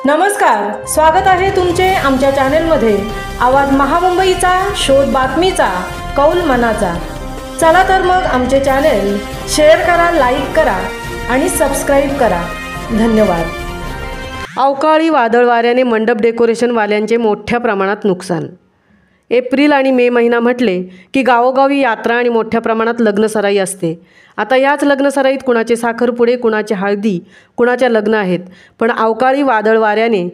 नमस्कार, स्वागत आहे तुमचे आमच्या चॅनलमध्ये। आवाज महामुंबईचा, शोध बातमीचा, कौल मनाचा। चला तर मग आमचे चॅनल शेअर करा, लाईक करा आणि सबस्क्राइब करा। धन्यवाद। अवकाळी वादळ वाऱ्याने मंडप डेकोरेशन वाल्यांचे मोठ्या प्रमाणात नुकसान। एप्रिल आणि मे महिना म्हटले की गावोगावी यात्रा आणि मोठ्या प्रमाणात लग्नसराई असते। आता याच लग्नसराईत कुणाचे साखरपुडे, कुणाचे हळदी, कुणाच्या लग्न आहेत। पण अवकाळी वादळ वाऱ्याने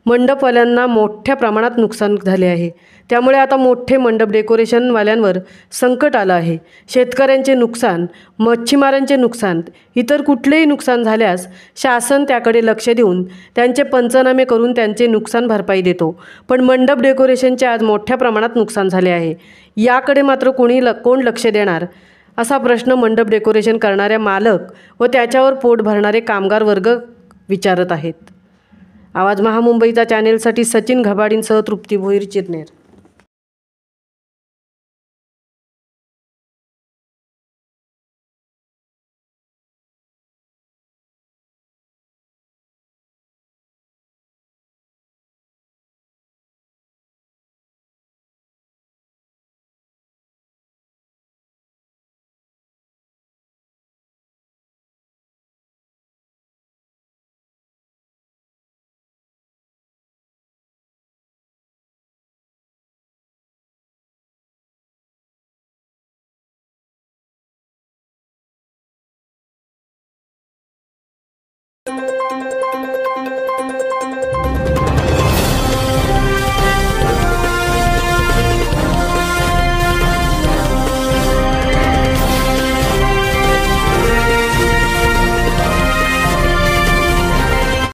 मंडपवाल्यांना मोठ्या प्रमाणात नुकसान झाले आहे। त्यामुळे आता मोठे मंडप डेकोरेशनवाल्यांवर संकट आलं आहे। शेतकऱ्यांचे नुकसान, मच्छीमारांचे नुकसान, इतर कुठलेही नुकसान झाल्यास शासन त्याकडे लक्ष देऊन त्यांचे पंचनामे करून त्यांचे नुकसान भरपाई देतो। पण मंडप डेकोरेशनचे आज मोठ्या प्रमाणात नुकसान झाले आहे। याकडे मात्र कोण लक्ष देणार, असा प्रश्न मंडप डेकोरेशन करणाऱ्या मालक व त्याच्यावर पोट भरणारे कामगार वर्ग विचारत आहेत। आवाज महामुंबईचा चॅनेलसाठी सचिन घबाडींसह तृप्ती भोईर, चिरनेर।